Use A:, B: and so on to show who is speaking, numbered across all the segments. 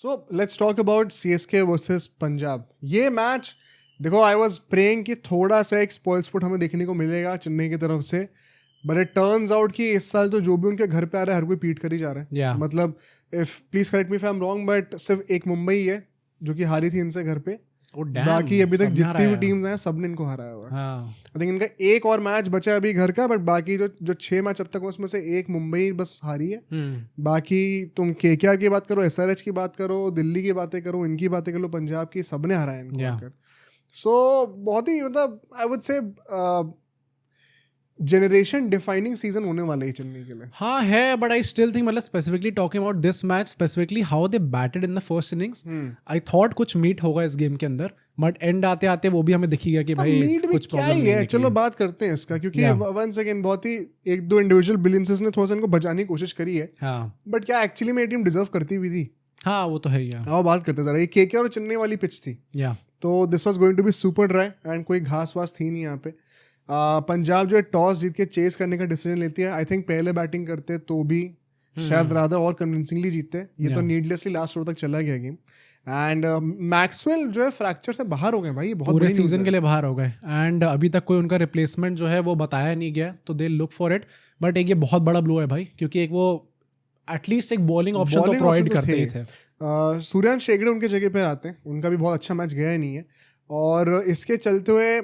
A: So let's talk about CSK versus Punjab. ये match देखो, I was praying कि थोड़ा सा एक स्पॉइल स्पॉट हमें देखने को मिलेगा चेन्नई की तरफ से, बट इट टर्न्स आउट कि इस साल तो जो भी उनके घर पे आ रहा है हर कोई पीट कर ही जा रहा है.
B: Yeah.
A: मतलब if please correct me if I am wrong, but सिर्फ एक मुंबई है जो कि हारी थी इनसे घर पे. बाकी अभी तक जितनी भी टीम्स हैं सबने इनको हराया हुआ है. आई थिंक इनका एक और मैच बचा है अभी घर का, बट बाकी जो 6 मैच अब तक उसमें से एक मुंबई बस हारी है. बाकी तुम KKR की बात करो, SRH की बात करो, दिल्ली की बातें करो, इनकी बातें कर लो, पंजाब की, सबने हराया इनको आकर. सो बहुत ही मतलब I would say generation defining season होने वाला है चेन्नई के लिए.
B: हाँ है, बट आई स्टिल थिंक मतलब specifically talking about this match, specifically how they batted in the first innings, I thought कुछ मीट होगा इस गेम के अंदर, बट एंड आते आते वो भी हमें दिखी गया कि भाई कुछ प्रॉब्लम नहीं है.
A: चलो बात करते हैं इसका, क्योंकि वन सेकंड बहुत ही एक दो इंडिविजुअल बिलियंसेस ने थोड़ा सा इनको बचाने की कोशिश करी है, बट क्या एक्चुअली में टीम डिजर्व करती हुई थी?
B: हाँ वो तो है.
A: आओ बात करते जरा. ये KKR और चेन्नई वाली पिच थी, तो this was going to be super dry and कोई घास वास थी नहीं यहाँ पे. पंजाब जो है टॉस जीत के चेस करने का डिसीजन लेती है. आई थिंक पहले बैटिंग करते तो भी शायद रादर और कन्विंसिंगली जीतते. ये तो नीडलेसली लास्ट ओवर तक चला गया गेम. एंड मैक्सवेल जो है फ्रैक्चर से बाहर हो गए भाई, बहुत
B: पूरे सीजन के लिए बाहर हो गए. एंड अभी तक कोई उनका रिप्लेसमेंट जो है वो बताया नहीं गया, तो they look for it. But एक ये बहुत बड़ा ब्लो है भाई, क्योंकि एक वो एटलीस्ट एक बॉलिंग ऑप्शन तो प्रोवाइड करते ही थे.
A: सूर्यांश शेगड़े उनके जगह पर आते हैं, उनका भी बहुत अच्छा मैच गया ही नहीं है. और इसके चलते हुए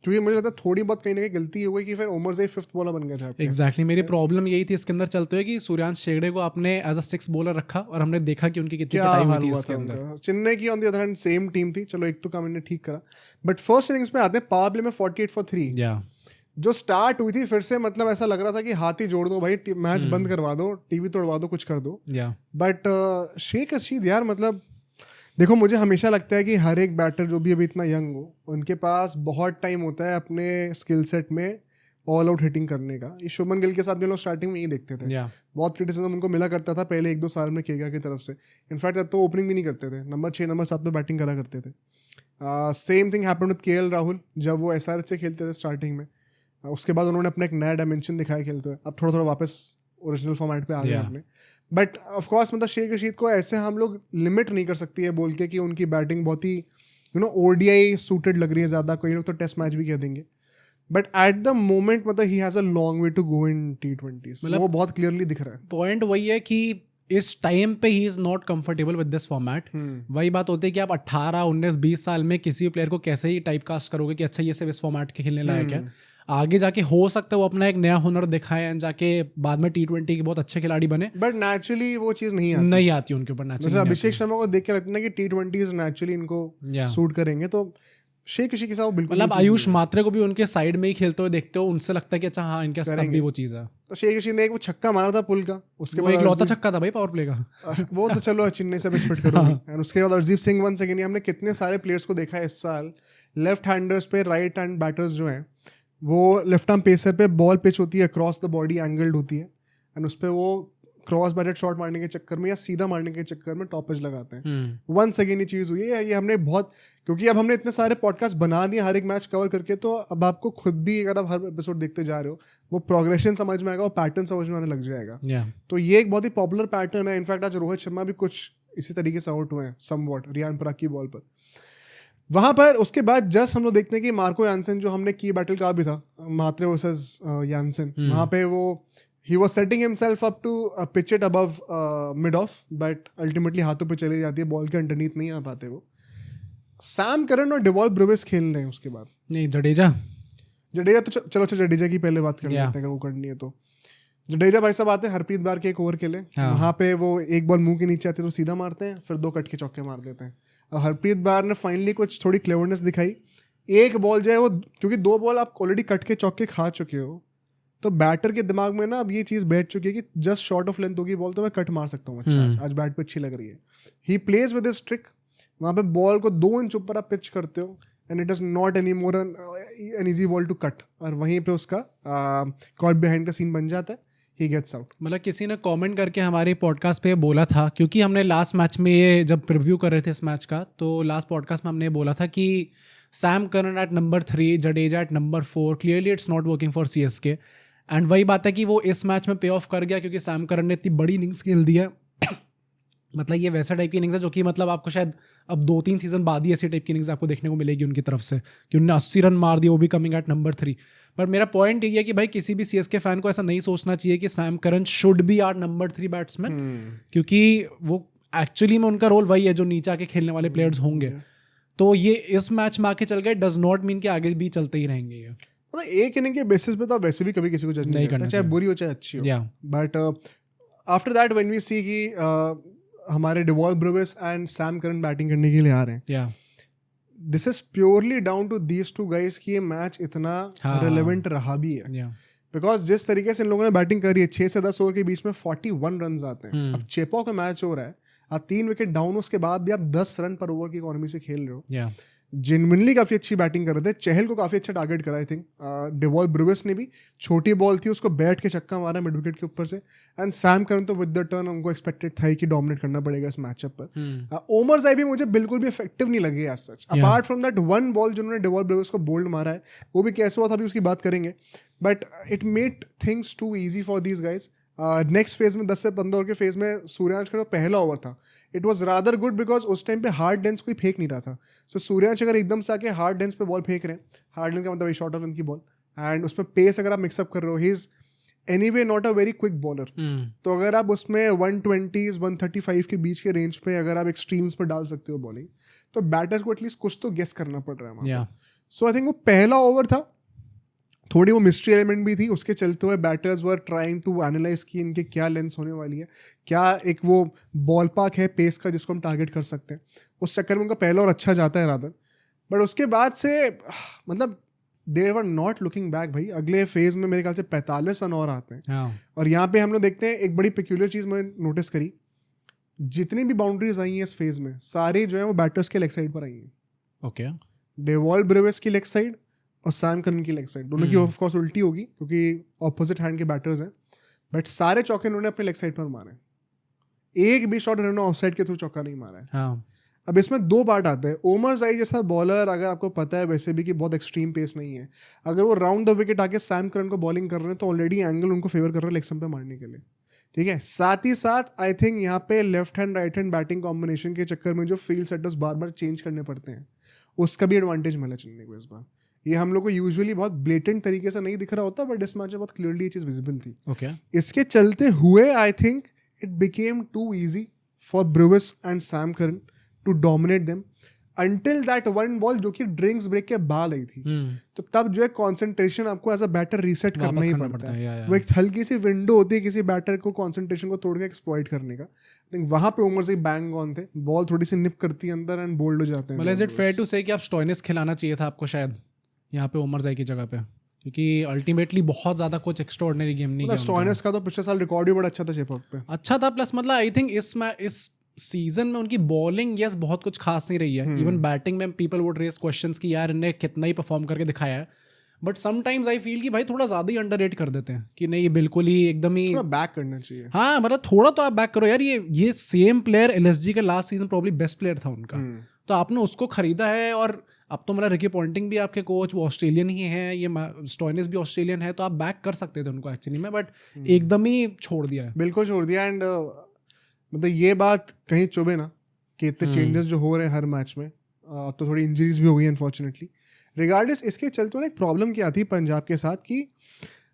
A: क्योंकि मुझे लगता है थोड़ी बहुत कहीं ना कहीं गलती हो गई कि फिर उमर से 5th बॉलर बन गया था.
B: एग्जैक्टली मेरी प्रॉब्लम यही थी इसके अंदर चलते हुए कि सूर्यांश शेगड़े को आपने एज अ 6th बॉलर रखा और हमने देखा कि उनकी कितनी पिटाई हुई थी इसके अंदर.
A: चेन्नई की on the other hand same team थी, चलो एक तो काम इन्होंने ठीक करा. बट फर्स्ट इनिंग्स में आते हैं पावर प्ले में 48 for 3 जो स्टार्ट हुई थी फिर से, मतलब ऐसा लग रहा था कि हाथ ही जोड़ दो भाई, मैच बंद करवा दो, टीवी तोड़वा दो, कुछ कर दो. बट शेख रशीद यार, मतलब देखो मुझे हमेशा लगता है कि हर एक बैटर जो भी अभी इतना यंग हो, उनके पास बहुत टाइम होता है अपने स्किल सेट में ऑल आउट हिटिंग करने का. ये शुभमन गिल के साथ भी लोग स्टार्टिंग में यही देखते थे. बहुत क्रिटिसिज्म उनको मिला करता था पहले 1-2 साल में KKR की तरफ से. इनफैक्ट अब तो ओपनिंग भी नहीं करते थे, नंबर 6 नंबर 7 पे बैटिंग करा करते थे. Same thing happened with KL Rahul जब वो SRH से खेलते थे स्टार्टिंग में. उसके बाद उन्होंने अपना एक नया डायमेंशन दिखाया खेलते हुए, अब थोड़ा थोड़ा वापस ओरिजिनल फॉर्मेट पे आ गए अपने. बट ऑफ कोर्स मतलब शेख रशीद को ऐसे हम लोग लिमिट नहीं कर सकती है बोल के कि उनकी बैटिंग बहुत ही ODI सूटेड लग रही है ज़्यादा. कई लोग तो टेस्ट मैच भी कह देंगे, बट एट द मोमेंट मतलब he has a long way to go in T20s. वो बहुत क्लियरली दिख रहा है.
B: पॉइंट वही है कि इस टाइम पे he is not comfortable with this format. वही बात होती है कि आप 18, 19, 20 साल में किसी प्लेयर को कैसे ही टाइप कास्ट करोगे कि अच्छा ये सिर्फ इस फॉर्मेट के खेलने लायक है. आगे जाके हो सकता है वो अपना एक नया हुनर दिखाए एंड जाके बाद में T20 के बहुत अच्छे खिलाड़ी बने,
A: बट नेचुरली वो चीज़ नहीं आती
B: उनके ऊपर.
A: जैसे अभिषेक शर्मा को देख के लगता है कि T20s नेचुरली इनको सूट करेंगे, तो शेख रशीद के साथ बिल्कुल.
B: मतलब आयुष मात्रे को भी उनके साइड में ही खेलते हुए देखते हो, उनसे लगता है कि अच्छा हाँ इनके साथ भी वो चीज़ है.
A: तो शेख रशीद ने एक वो छक्का मारा था पुल का, उसके
B: बाद एक लौता छक्का था भाई पावर प्ले का.
A: वो तो चलो चेन्नई से एक्सपेक्ट करोगे. एंड उसके बाद हरदीप सिंह वन सेकंड. हमने कितने सारे प्लेयर्स को देखा है इस साल, लेफ्ट हैंडर्स पे राइट हैंड बैटर्स जो हैं वो लेफ्ट आर्म पेसर पे बॉल पिच होती है, क्रॉस द बॉडी एंगल्ड होती है, एंड उस पर वो क्रॉस बैटेड शॉट मारने के चक्कर में या सीधा मारने के चक्कर में टॉप एज लगाते हैं. वन सेकेंड ये चीज़ हुई है. ये हमने बहुत, क्योंकि अब हमने इतने सारे पॉडकास्ट बना दिए हर एक मैच कवर करके, तो अब आपको खुद भी अगर आप हर एपिसोड देखते जा रहे हो वो प्रोग्रेशन समझ में आएगा और पैटर्न समझ में आने लग जाएगा. तो ये एक बहुत ही पॉपुलर पैटर्न है. इनफैक्ट आज रोहित शर्मा भी कुछ इसी तरीके से आउट हुए हैं समवॉट रियान पराग की बॉल पर. वहाँ पर उसके बाद जस्ट हम लोग देखते हैं कि मार्को यानसन जो हमने की बैटल कहा भी था, मात्रे वर्सेस यानसन, वहाँ पे वो he was setting himself up to pitch it above mid off, but ultimately हाथों पे चली जाती है, बॉल के अंडरनीथ नहीं आ पाते वो. सैम करन और डेवॉल्ट ब्रुविस खेल रहे हैं उसके बाद.
B: नहीं जडेजा
A: तो चलो अच्छा जडेजा की पहले बात कर लेते हैं अगर वो करनी है तो. जडेजा भाई साहब आते हैं हरप्रीत बार के एक ओवर खेले, वहाँ पे वो एक बॉल मुंह के नीचे आती है तो सीधा मारते हैं, फिर 2 कट के चौके मार देते हैं. अब हरप्रीत बार ने फाइनली कुछ थोड़ी क्लेवरनेस दिखाई. एक बॉल जो है वो, क्योंकि 2 बॉल आप ऑलरेडी कट के चौके खा चुके हो, तो बैटर के दिमाग में ना अब ये चीज़ बैठ चुकी है कि जस्ट शॉर्ट ऑफ लेंथ होगी बॉल तो मैं कट मार सकता हूँ. अच्छा आज बैट पे अच्छी लग रही है. He plays with this trick. वहाँ पे बॉल को 2 इंच ऊपर आप पिच करते हो and it is not any more an easy ball to cut, और वहीं पे उसका कॉट बिहाइंड का सीन बन जाता है. He gets out.
B: मतलब किसी ने कमेंट करके हमारे पॉडकास्ट पे बोला था, क्योंकि हमने लास्ट मैच में ये जब प्रीव्यू कर रहे थे इस मैच का, तो लास्ट पॉडकास्ट में हमने बोला था कि Sam Curran at number 3, Jadeja at number 4, clearly it's not working for CSK. And वही बात है कि वो इस मैच में पे ऑफ कर गया, क्योंकि सैम करन ने इतनी बड़ी इनिंग्स खेल दी है. मतलब ये वैसा टाइप की इनिंग्स है जो कि मतलब आपको शायद अब 2-3 सीजन बाद ही ऐसी टाइप की इनिंग्स आपको देखने को मिलेगी उनकी तरफ से कि उन्होंने 80 रन मार दिए, वो भी कमिंग एट नंबर 3। पर मेरा पॉइंट ये है कि भाई किसी भी सीएसके फैन को ऐसा नहीं सोचना चाहिए कि Sam Curran should be our number 3 batsman, क्योंकि वो एक्चुअली में उनका रोल वही है जो नीचे आके खेलने वाले प्लेयर्स होंगे। तो ये इस मैच में आके चल गए डज नॉट मीन कि आगे भी चलते ही रहेंगे ये।
A: मतलब एक इनिंग के बेसिस पे तो वैसे भी कभी किसी को जज नहीं करता, चाहे बुरी हो चाहे अच्छी हो। But after that when we see कि हमारे Dewald Brevis and Sam Curran batting करने के लिए आ रहे हैं, this is purely down to these two guys कि ये मैच इतना रेलेवेंट रहा भी है। बिकॉज जिस तरीके से इन लोगों ने बैटिंग करी है, 6 से 10 ओवर के बीच में 41 रन आते हैं। अब चेपॉ का मैच हो रहा है, आप 3 विकेट डाउन, उसके बाद भी आप 10 रन पर ओवर की इकोनॉमी से खेल रहे हो। जेन्युइनली काफी अच्छी बैटिंग कर रहे थे। चहल को काफी अच्छा टारगेट करा, आई थिंक डेवॉल ब्रुविस ने भी छोटी बॉल थी उसको बैट के छक्का मारा मिड विकेट के ऊपर से। एंड सैम करन तो विद द टर्न उनको एक्सपेक्टेड था कि डोमिनेट करना पड़ेगा इस मैचअप पर। ओमर ज़ाई भी मुझे बिल्कुल भी इफेक्टिव नहीं लगे as such, apart from that one ball जिन्होंने डेवॉल ब्रुविस को बोल्ड मारा है, वो भी कैसे हुआ था अभी उसकी बात करेंगे। But it made things too easy for these guys. Next phase में 10 से 15 ओवर के फेज में सूर्यांश का जो पहला ओवर था, it was rather good because उस टाइम पे हार्ड डेंस कोई फेंक नहीं रहा था। सो सूर्यांश अगर एकदम से आके हार्ड डेंस पे बॉल फेंक रहे हैं, हार्ड डेंस का मतलब शॉर्टर रन की बॉल, एंड उसमें पेस अगर आप मिक्सअप कर रहे हो, he is anyway not a very quick bowler. तो अगर आप उसमें 120s 135 के बीच के रेंज पे अगर आप एक्सट्रीम्स पर डाल सकते हो बॉलिंग, तो बैटर्स को एटलीस्ट कुछ तो गेस करना पड़ रहा है। सो आई थिंक वो पहला ओवर था, थोड़ी वो मिस्ट्री एलिमेंट भी थी, उसके चलते हुए batters were trying to analyse कि इनके क्या लेंस होने वाली है, क्या एक वो बॉल पार्क है पेस का जिसको हम टारगेट कर सकते हैं। उस चक्कर में उनका पहला और अच्छा जाता है रादर। बट उसके बाद से मतलब दे वर नॉट लुकिंग बैक भाई। अगले फेज में मेरे ख्याल से 45 रन और आते हैं। और यहाँ पे हम लोग देखते हैं एक बड़ी पेक्यूलर चीज़ मैंने नोटिस करी, जितनी भी बाउंड्रीज आई हैं इस फेज में सारी जो है वो बैटर्स के लेग साइड पर आई हैं।
B: ओके,
A: डेवॉल ब्रुविस की लेग साइड और सैम करन की लेग साइड, दोनों की ऑफ कोर्स उल्टी होगी क्योंकि ऑपोजिट हैंड के बैटर्स हैं, बट सारे चौके उन्होंने अपने लेग साइड पर मारे। एक भी शॉट उन्होंने ऑफ साइड के थ्रू चौका नहीं मारा है। अब इसमें 2 पार्ट आते हैं। ओमर ज़ाई जैसा बॉलर, अगर आपको पता है वैसे भी कि बहुत एक्सट्रीम पेस नहीं है, अगर वो राउंड द विकेट आके सैम करन को बॉलिंग कर रहे हैं तो ऑलरेडी एंगल उनको फेवर कर रहा है लेग स्टंप पे मारने के लिए, ठीक है। साथ ही साथ आई थिंक यहाँ पे left hand right hand batting combination के चक्कर में जो फील्ड सेटर्स बार बार चेंज करने पड़ते हैं, उसका भी एडवांटेज मिला चलने को इस बार। ये हम लोग को यूजुअली बहुत ब्लेटेंट तरीके से नहीं दिख रहा होता, बट इस मैच में बहुत क्लियरली ये चीज़ विजिबल थी। इसके चलते हुए I think it became too easy for Brevis and Sam Curran to dominate them until that one ball जो कि ड्रिंक्स ब्रेक के बाद आई थी। तो तब जो है कॉन्सेंट्रेशन आपको एज अ बैटर रीसेट करना ही पड़ता है। वो एक हल्की सी विंडो होती है किसी बैटर को कॉन्सेंट्रेशन को तोड़ के एक्सप्लॉइट करने का। आई थिंक वहां पे उमर से बैंग ऑन थे, बॉल थोड़ी सी निप करती है अंदर एंड बोल्ड हो जाते हैं।
B: मतलब इज इट फेयर टू से कि आप स्टॉइनिस खिलाना चाहिए था आपको शायद यहाँ पे उमर ज़ाई की जगह पे, क्योंकि अल्टीमेटली बहुत ज्यादा कुछ एक्स्ट्राऑर्डिनरी गेम नहीं किया।
A: स्टॉइनिस का तो पिछले साल रिकॉर्ड भी बड़ा अच्छा था चेपॉक पे,
B: अच्छा था। प्लस मतलब आई थिंक इस सीजन में उनकी बॉलिंग यस बहुत कुछ खास नहीं रही है। इवन बैटिंग में पीपल वुड रेज क्वेश्चंस कि यार इन्हें कितना ही परफॉर्म करके दिखाया है, बट समटाइम्स आई फील कि भाई थोड़ा ज्यादा ही अंडररेट कर देते हैं कि नहीं बिल्कुल ही एकदम ही
A: बैक करना चाहिए।
B: हाँ मतलब थोड़ा तो आप बैक करो यार। ये सेम प्लेयर एलएसजी का last season probably best player था उनका, तो आपने उसको खरीदा है। और अब तो मतलब रिकी पॉन्टिंग भी आपके कोच वो ऑस्ट्रेलियन ही है, ये स्टॉइनिस भी ऑस्ट्रेलियन है, तो आप बैक कर सकते थे उनको एक्चुअली में, बट एकदम ही छोड़ दिया है।
A: बिल्कुल छोड़ दिया। एंड मतलब ये बात कहीं चुभे ना कि इतने चेंजेस जो हो रहे हैं हर मैच में, तो थोड़ी इंजरीज भी हो गई अनफॉर्चुनेटली। रिगार्डिस इसके चलते ना एक प्रॉब्लम क्या थी पंजाब के साथ कि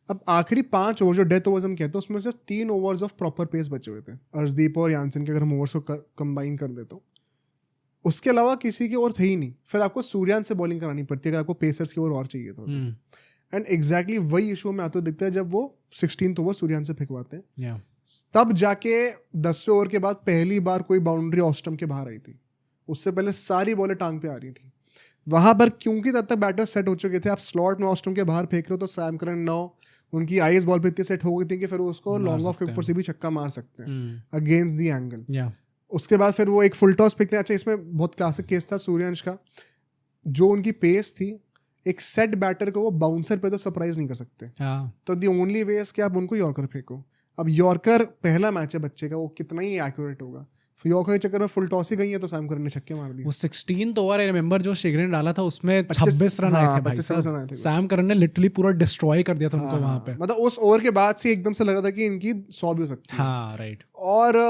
A: अब आखिरी 5 ओवर जो डेथ ओवर्स हम कहते हैं उसमें सिर्फ 3 ओवर्स ऑफ प्रॉपर पेस बचे हुए थे, अर्शदीप और यानसन के अगर हम ओवर्स को कंबाइन कर दे तो उसके अलावा किसी की ओवर थे ही नहीं। फिर आपको सूर्यांश से बॉलिंग करानी पड़ती है अगर आपको पेसर्स की ओवर और चाहिए तो। एंड एग्जैक्टली वही इशू में आते हुए दिखता है जब वो 16th ओवर सूर्यांश से फेंकवाते हैं, तब जाके 10वें ओवर के बाद पहली बार कोई बाउंड्री ऑफ स्टंप के बाहर आई थी। उससे पहले सारी बॉलें टांग पे आ रही थी। वहां पर क्योंकि तब तक बैटर सेट हो चुके थे, आप स्लॉट में ऑफ स्टंप के बाहर फेंक रहे हो तो सैम करन नाउ उनकी आईज बॉल पे इतनी सेट हो गई थी कि फिर उसको लॉन्ग ऑफ के ऊपर से भी छक्का मार सकते हैं अगेंस्ट दी एंगल। उसके बाद फिर वो एक फुल टॉस फेंकते हैं। अच्छा, इसमें बहुत क्लासिक केस था सूर्यांश का, जो उनकी पेस थी एक सेट बैटर को वो बाउंसर पे तो सरप्राइज नहीं कर सकते, तो दी ओनली वे कि आप उनको यॉर्कर फेंको। अब यॉर्कर पहला मैच है बच्चे का, वो कितना ही एक्यूरेट होगा। यॉर्कर के चक्कर में फुल टॉस ही गई है तो सैम करन ने छक्के मार दिए।
B: वो 16th ओवर आई रिमेंबर जो शिगरे ने डाला था उसमें 26 रन आए थे भाई साहब। सैम करन ने लिटरली पूरा डिस्ट्रॉय कर दिया था उनको वहां पे।
A: मतलब उस ओवर के बाद से एकदम से लग रहा था कि इनकी 100 भी हो सकती है।
B: हाँ राइट।
A: और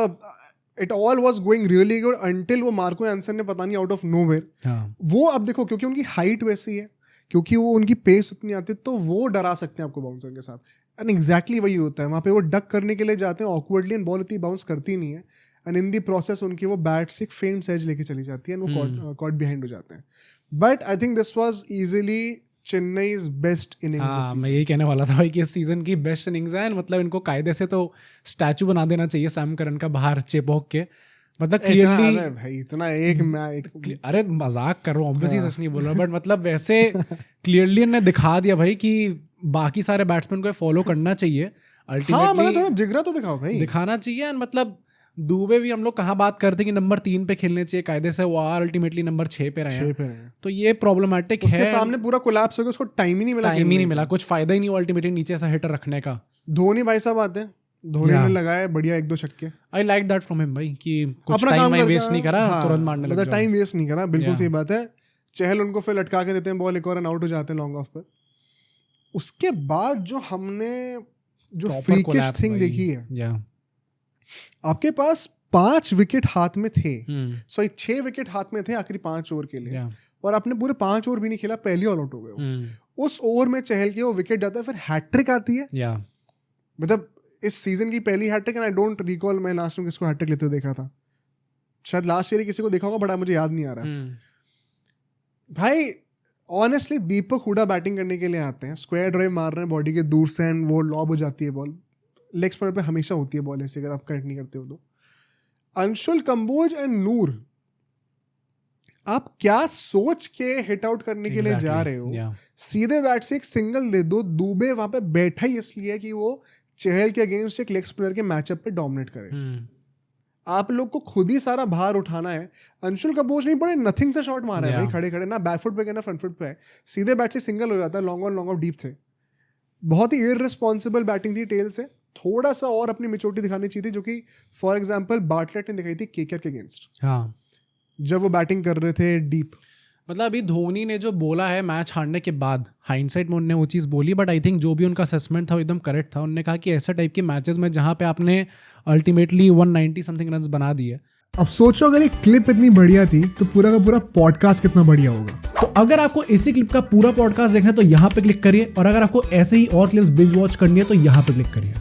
A: it all was going really good until वो मार्को एंसन ने पता नहीं आउट ऑफ नोवेयर वो, अब देखो क्योंकि उनकी हाइट वैसी है, क्योंकि वो उनकी पेस उतनी आती है, तो वो डरा सकते हैं आपको बाउंसर के साथ। एंड एग्जैक्टली वही होता है, वहाँ पे वो डक करने के लिए जाते हैं ऑकवर्डली एंड बॉल इतनी बाउंस करती नहीं है, एंड इन दी प्रोसेस उनकी वो बैट से एक फेंट एज लेके चली जाती है एंड वो कॉट बिहाइंड हो जाते हैं। But I think this was easily Chennai's best innings.
B: हाँ, मैं यही कहने वाला था भाई कि इस सीजन की बेस्ट इनिंग्स है। मतलब इनको कायदे से तो स्टैचू बना देना चाहिए सैम करन का बाहर चेपॉक के। मतलब क्लियरली
A: भाई इतना एक
B: अरे मजाक कर रहा हूँ, ऑब्वियसली सच नहीं बोल रहा, बट मतलब वैसे क्लियरली इन्होंने दिखा दिया भाई कि बाकी सारे बैट्समैन को फॉलो करना चाहिए अल्टीमेटली।
A: मतलब थोड़ा जिगरा तो दिखाओ भाई,
B: दिखाना चाहिए। एंड मतलब दुबे भी हम लोग कहाँ बात करते हैं कि नंबर 3 पे खेलने चाहिए कायदे से, वो अल्टीमेटली नंबर 6 पे रहे हैं। तो ये प्रॉब्लमेटिक है,
A: उसके सामने पूरा कोलैप्स हो गया, उसको टाइम ही नहीं मिला,
B: कुछ फायदा ही नहीं अल्टीमेटली नीचे ऐसा हिटर रखने का।
A: धोनी भाई साहब आते हैं, धोनी ने लगाया बढ़िया 1-2 छक्के।
B: I like that from him भाई कि कुछ टाइम वेस्ट नहीं करा, तुरंत मारने लग गया,
A: टाइम वेस्ट नहीं करा, बिल्कुल सही बात है। चहल उनको फिर लटका के देते हैं बॉल, एक और रन आउट हो जाते हैं लॉन्ग ऑफ पर। उसके बाद जो हमने जो फ्रीकिश थिंग देखी है, आपके पास 5 विकेट हाथ में थे, सॉरी 6 विकेट हाथ में थे आखिरी 5 ओवर के लिए, और आपने पूरे 5 ओवर भी नहीं खेला, पहली ऑल आउट हो गए। उस ओवर में चहल के वो विकेट जाता है, फिर हैट्रिक आती है। मतलब इस सीजन की पहली hat trick, and I don't recall मैं लास्ट में किसको हैट्रिक लेते हुए देखा था, शायद लास्ट ईयर किसी को देखा होगा, बट मुझे याद नहीं आ रहा। भाई ऑनेस्टली दीपक हुडा बैटिंग करने के लिए आते हैं, स्क्वायर ड्राइव मार रहे हैं बॉडी के दूर से, एंड वो लॉब हो जाती है बॉल, लेग स्पिनर पे हमेशा होती है बॉल ऐसे, अगर आप कनेक्ट नहीं करते हो तो। अंशुल कंबोज एंड नूर, आप क्या सोच के हिट आउट करने के लिए जा रहे हो? सीधे बैट से एक सिंगल दे दो। दुबे वहां पे बैठा ही इसलिए कि वो चहल के अगेंस्ट एक लेग स्पिनर के मैचअप पे डोमिनेट करे। आप लोग को खुद ही सारा भार उठाना है। अंशुल कंबोज नहीं बड़े नथिंग से शॉट मारा है भाई, खड़े खड़े, ना बैक फुट पे ना फ्रंट फुट पे, सीधे बैट से सिंगल हो जाता है, long on long off deep थे। बहुत ही इररिस्पॉन्सिबल बैटिंग थी टेल से, थोड़ा सा और अपनी मेच्योरिटी दिखानी चाहिए थी, जो कि फॉर एग्जांपल बार्टलेट ने दिखाई थी केकेआर के अगेंस्ट, जब वो बैटिंग कर रहे थे डीप।
B: मतलब अभी धोनी ने जो बोला है मैच हारने के बाद, हाइंडसाइट में उन्होंने वो चीज़ बोली, बट आई थिंक जो भी उनका असेसमेंट था वो एकदम करेक्ट था। उन्होंने कहा कि ऐसा टाइप के मैचेस में जहाँ पे आपने अल्टीमेटली 190 समथिंग रन्स बना दिए।
A: अब सोचो अगर एक क्लिप इतनी बढ़िया थी तो पूरा का पूरा पॉडकास्ट कितना बढ़िया होगा।
C: तो अगर आपको इसी क्लिप का पूरा पॉडकास्ट देखना है तो यहाँ पे क्लिक करिए, और अगर आपको ऐसे ही और क्लिप्स बिंज वॉच करनी है तो यहाँ पे क्लिक करिए।